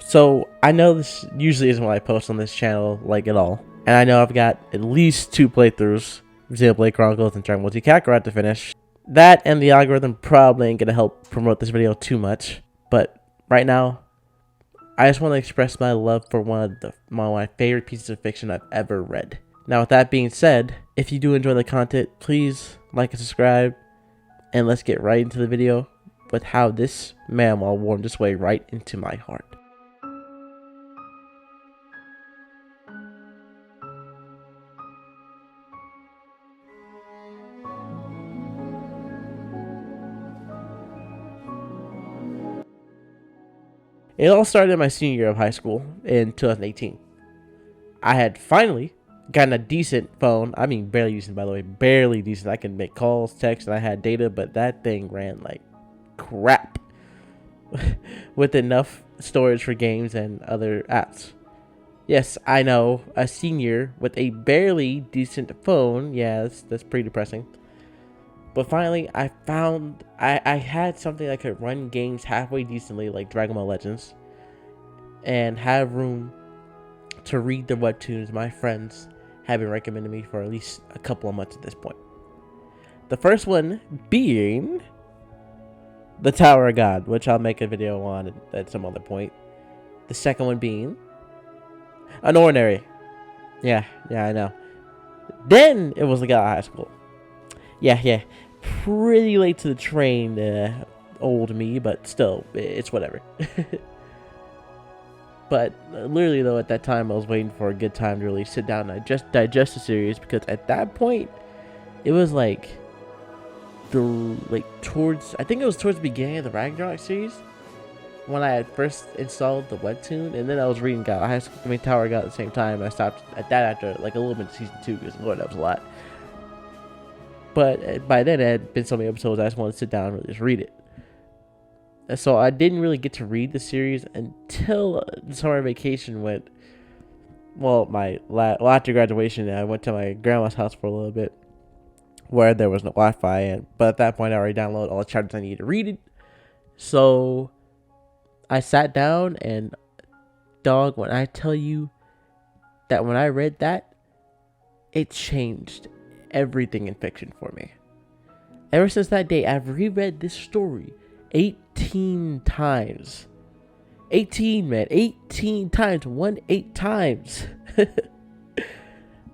So I know this usually isn't what I post on this channel, like, at all. And I know I've got at least 2 playthroughs of Xenoblade Chronicles and Dragon Ball Z Kakarot to finish. That and the algorithm probably ain't gonna help promote this video too much. But right now, I just want to express my love for one of my favorite pieces of fiction I've ever read. Now, with that being said, if you do enjoy the content, please like and subscribe. And let's get right into the video with how this manhwa warmed its way right into my heart. It all started in my senior year of high school in 2018. I had finally gotten a decent phone. I mean, barely decent, by the way. Barely decent. I can make calls, text, and I had data, but that thing ran like crap with enough storage for games and other apps. Yes, I know, a senior with a barely decent phone. Yeah, that's pretty depressing. But finally, I found I had something that could run games halfway decently, like Dragon Ball Legends, and have room to read the webtoons my friends have been recommending me for at least a couple of months at this point. The first one being The Tower of God, which I'll make a video on at some other point. The second one being Unordinary. Yeah, I know. Then it was the God of High School. Yeah. Pretty late to the train, old me, but still, it's whatever. But literally, though, at that time, I was waiting for a good time to really sit down and digest the series, because at that point, it was like I think it was towards the beginning of the Ragnarok series when I had first installed the webtoon, and then I was reading God of High School, Tower of God at the same time. I stopped at that after like a little bit of season 2, because Lord, that was a lot. But by then, it had been so many episodes, I just wanted to sit down and really just read it. And so I didn't really get to read the series until the summer vacation went. Well, after graduation, I went to my grandma's house for a little bit, where there was no Wi-Fi. But at that point, I already downloaded all the chapters I needed to read it. So I sat down, and dog, when I tell you that when I read that, it changed everything in fiction for me. Ever since that day, I've reread this story 18 times. 18, man. 18 times. 8 times.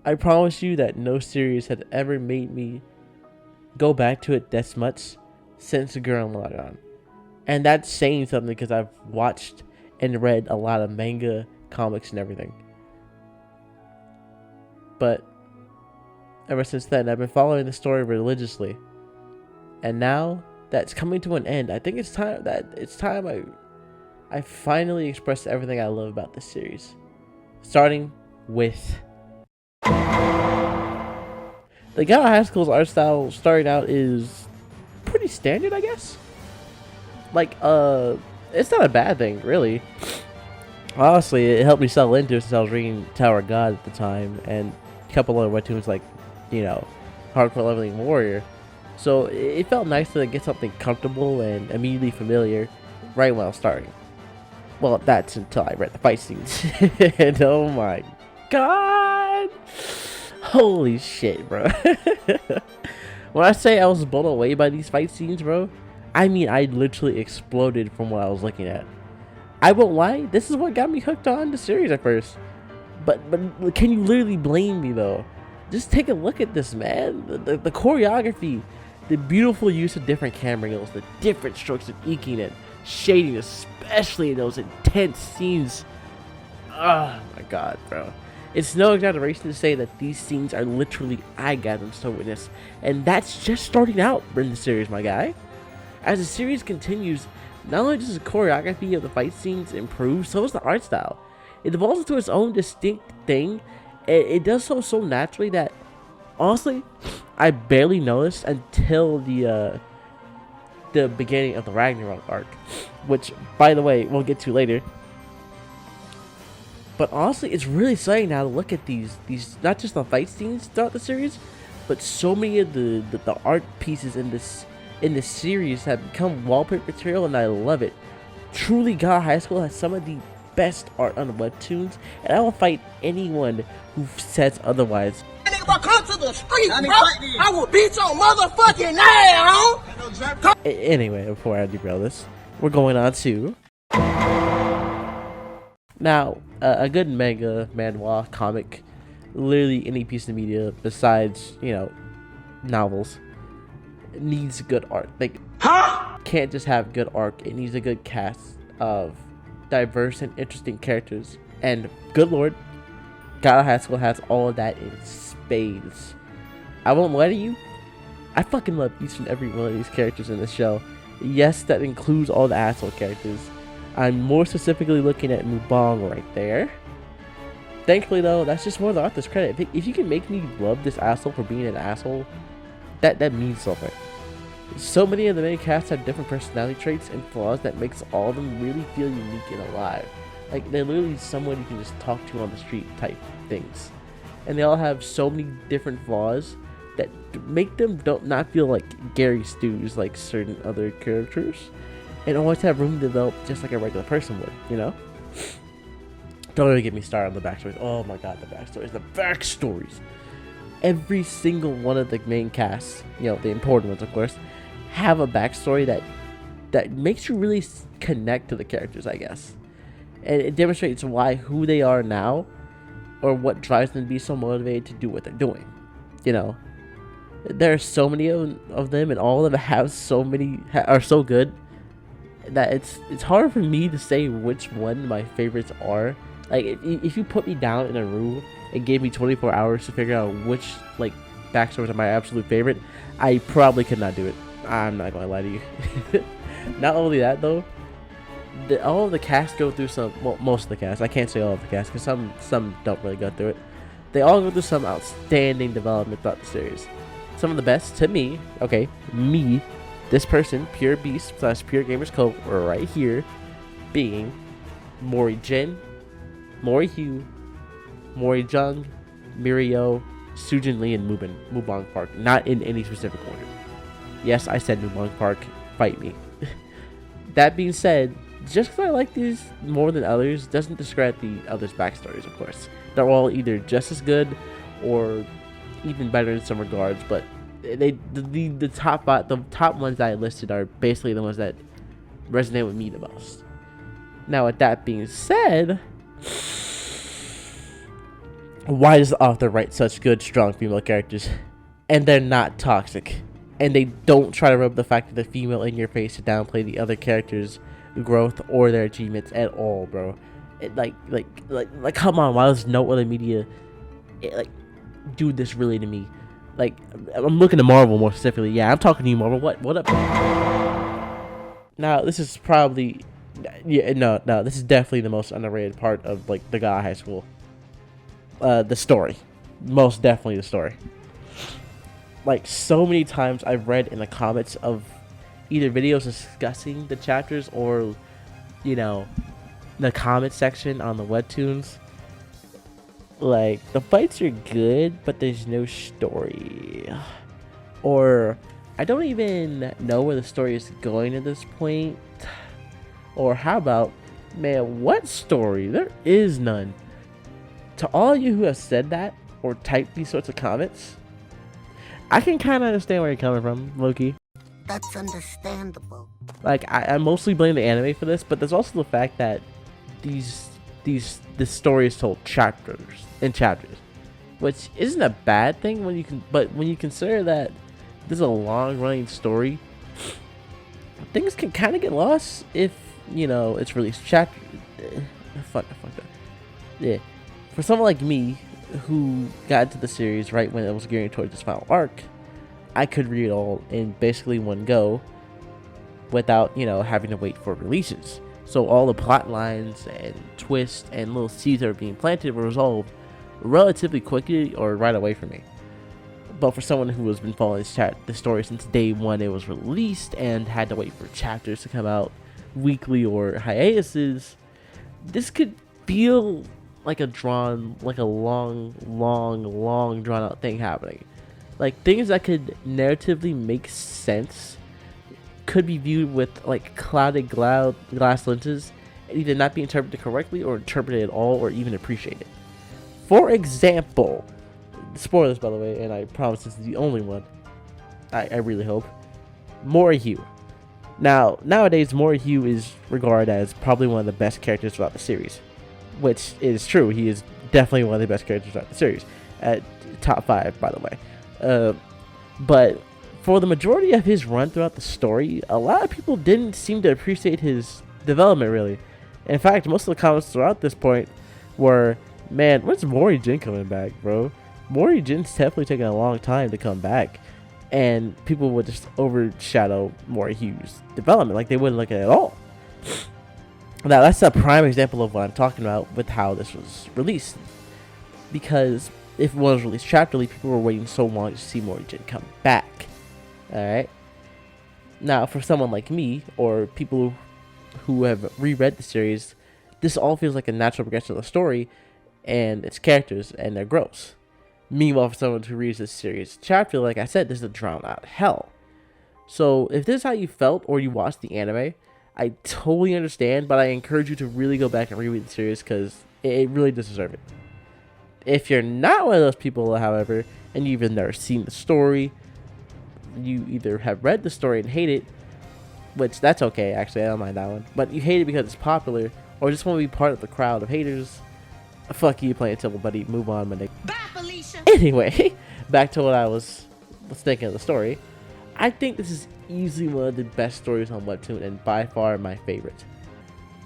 I promise you that no series has ever made me go back to it this much since Gurren Lagann. And that's saying something, because I've watched and read a lot of manga, comics, and everything. But ever since then, I've been following the story religiously. And now that's coming to an end, I think it's time I finally expressed everything I love about this series. Starting with the God of High School's art style starting out is pretty standard, I guess. Like, it's not a bad thing, really. Honestly, it helped me settle into it since I was reading Tower of God at the time, and a couple other webtoons like, Hardcore Leveling Warrior. So it felt nice to get something comfortable and immediately familiar right when I was starting. Well, that's until I read the fight scenes. And oh my god! Holy shit, bro. When I say I was blown away by these fight scenes, bro, I mean I literally exploded from what I was looking at. I won't lie, this is what got me hooked on the series at first. But can you literally blame me, though? Just take a look at this, man. The choreography, the beautiful use of different camera angles, the different strokes of inking and shading, especially in those intense scenes. Oh my god, bro. It's no exaggeration to say that these scenes are literally eye-gasms to witness. And that's just starting out in the series, my guy. As the series continues, not only does the choreography of the fight scenes improve, so does the art style. It evolves into its own distinct thing. It does so naturally that, honestly, I barely noticed until the beginning of the Ragnarok arc, which, by the way, we'll get to later. But honestly, it's really exciting now to look at these not just the fight scenes throughout the series, but so many of the art pieces in this series have become wallpaper material, and I love it. Truly, God of High School has some of the best art on webtoons, and I will fight anyone who says otherwise. Come to the street, bro. I will beat your motherfucking ass, Anyway, before I derail this, we're going on to now a good manga, manhwa, comic, literally any piece of media besides novels needs good art. Like, can't just have good art. It needs a good cast of diverse and interesting characters. And good lord, God of Highschool has all of that in spades. I won't lie to you, I fucking love each and every one of these characters in this show. Yes, that includes all the asshole characters. I'm more specifically looking at Mubong right there. Thankfully though, that's just more of the author's credit. If you can make me love this asshole for being an asshole, that means something. So many of the main casts have different personality traits and flaws that makes all of them really feel unique and alive. Like, they're literally someone you can just talk to on the street type things. And they all have so many different flaws that make them not feel like Gary Stews like certain other characters. And always have room to develop just like a regular person would, you know? Don't really get me started on the backstories. Oh my god, the backstories. Every single one of the main casts, the important ones of course, have a backstory that makes you really connect to the characters, I guess. And it demonstrates who they are now, or what drives them to be so motivated to do what they're doing. There are so many of them, and all of them have are so good that it's hard for me to say which one my favorites are. Like, if you put me down in a room and gave me 24 hours to figure out which backstories are my absolute favorite, I probably could not do it. I'm not gonna lie to you. Not only that though, all of the cast go through most of the cast. I can't say all of the cast because some don't really go through it. They all go through some outstanding development throughout the series. Some of the best to me, this person, Pure Beast / Pure Gamers Co. right here, being Mori Jin, Mori Yoo, Mori Jung, Mira Yoo, Sujin Lee, and Mujin Park. Not in any specific order. Yes, I said Mujin Park. Fight me. That being said, just because I like these more than others doesn't discredit the others' backstories, of course. They're all either just as good or even better in some regards, but the top ones that I listed are basically the ones that resonate with me the most. Now, with that being said, why does the author write such good, strong female characters? And they're not toxic. And they don't try to rub the fact that the female in your face to downplay the other characters' growth or their achievements at all, bro. Like, come on, why does no other media do this really to me? Like, I'm looking at Marvel more specifically. Yeah, I'm talking to you, Marvel. What up? Now, this is probably, this is definitely the most underrated part of the God of Highschool. The story, most definitely the story. Like, so many times I've read in the comments of either videos discussing the chapters or, the comment section on the webtoons. Like, the fights are good, but there's no story. Or, I don't even know where the story is going at this point. Or how about, man, what story? There is none. To all of you who have said that or typed these sorts of comments, I can kind of understand where you're coming from, Loki. That's understandable. Like, I mostly blame the anime for this, but there's also the fact that this story is told in chapters, which isn't a bad thing when you consider that this is a long-running story. Things can kind of get lost if it's released chapter. Fuck that. Yeah, for someone like me who got into the series right when it was gearing towards this final arc, I could read it all in basically one go without having to wait for releases. So all the plot lines and twists and little seeds that are being planted were resolved relatively quickly or right away for me. But for someone who has been following the story since day one it was released and had to wait for chapters to come out weekly or hiatuses, this could feel like a long drawn out thing happening. Like, things that could narratively make sense could be viewed with clouded glass lenses and either not be interpreted correctly or interpreted at all or even appreciated. For example, spoilers by the way, and I promise this is the only one, I really hope, Mori Yoo. Now, nowadays, Mori Yoo is regarded as probably one of the best characters throughout the series, which is true. He is definitely one of the best characters throughout the series, at top 5, by the way. But for the majority of his run throughout the story, a lot of people didn't seem to appreciate his development, really. In fact, most of the comments throughout this point were, man, when's Mori Jin coming back, bro? Mori Jin's definitely taking a long time to come back. And people would just overshadow Mori Yoo's development, like they wouldn't look at it at all. Now, that's a prime example of what I'm talking about with how this was released. Because if one was released chapterly, people were waiting so long to see Mori Jin come back. Alright? Now, for someone like me, or people who have reread the series, this all feels like a natural progression of the story and its characters and their growths. Meanwhile, for someone who reads this series chapter, like I said, this is a drown out hell. So if this is how you felt or you watched the anime, I totally understand, but I encourage you to really go back and reread the series because it really does deserve it. If you're not one of those people, however, and you've never seen the story, you either have read the story and hate it, which that's okay, actually, I don't mind that one, but you hate it because it's popular, or just want to be part of the crowd of haters, fuck you, playing Temple Buddy, move on, my nigga. Bye, Felicia. Anyway, back to what I was thinking of the story. I think this is easily one of the best stories on Webtoon and by far my favorite.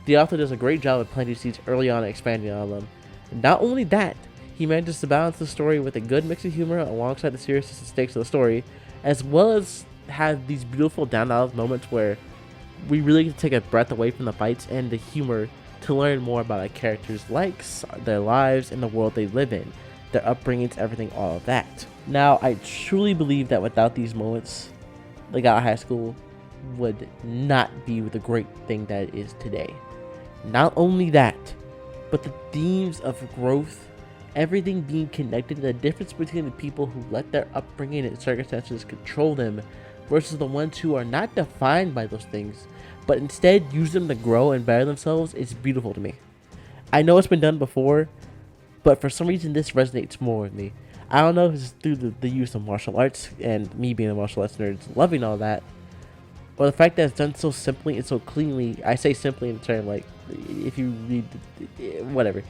The author does a great job of planting seeds early on and expanding on them. Not only that, he manages to balance the story with a good mix of humor alongside the seriousness and stakes of the story, as well as have these beautiful down-to-earth moments where we really get to take a breath away from the fights and the humor to learn more about our characters' likes, their lives, and the world they live in, their upbringings, everything, all of that. Now, I truly believe that without these moments, the God of Highschool would not be the great thing that it is today. Not only that, but the themes of growth, everything being connected, the difference between the people who let their upbringing and circumstances control them versus the ones who are not defined by those things, but instead use them to grow and better themselves, is beautiful to me. I know it's been done before, but for some reason this resonates more with me. I don't know if it's through the use of martial arts and me being a martial arts nerd, loving all that, or the fact that it's done so simply and so cleanly. I say simply in the term, like, if you read, whatever.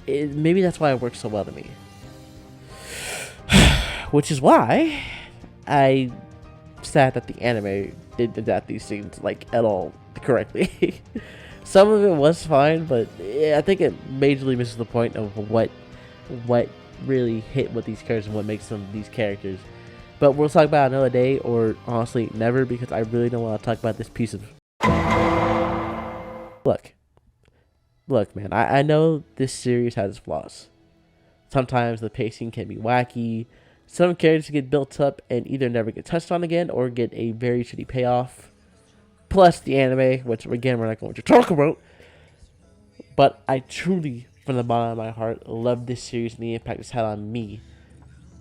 Maybe that's why it works so well to me. Which is why I sad that the anime didn't adapt these scenes, like, at all correctly. Some of it was fine, but I think it majorly misses the point of what really hit with these characters and what makes them these characters. But we'll talk about it another day, or honestly never, because I really don't want to talk about this piece of... Look, man, I know this series has its flaws. Sometimes the pacing can be wacky. Some characters get built up and either never get touched on again or get a very shitty payoff. Plus the anime, which again we're not going to talk about. But I truly, from the bottom of my heart, love this series and the impact it's had on me.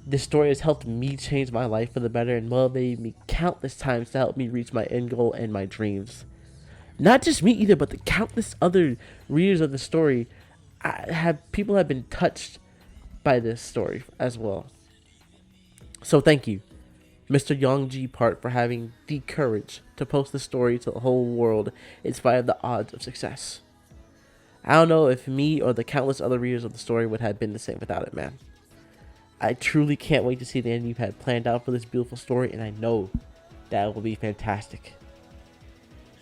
This story has helped me change my life for the better and motivated me countless times to help me reach my end goal and my dreams. Not just me either, but the countless other readers of the story. People have been touched by this story as well. So thank you, Mr. Mujin Park, for having the courage to post the story to the whole world in spite of the odds of success. I don't know if me or the countless other readers of the story would have been the same without it, man. I truly can't wait to see the end you've had planned out for this beautiful story, and I know that it will be fantastic.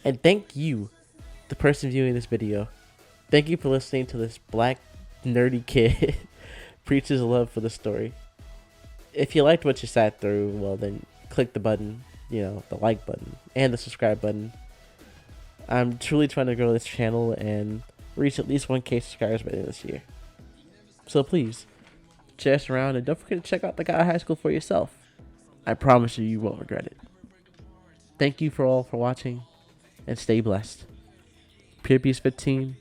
And thank you, the person viewing this video. Thank you for listening to this black nerdy kid preach his love for the story. If you liked what you sat through, well then click the button, the like button, and the subscribe button. I'm truly trying to grow this channel and reach at least 1K subscribers by the end of this year. So please, share us around and don't forget to check out the God of Highschool for yourself. I promise you won't regret it. Thank you for all for watching, and stay blessed. Pure Peace 15,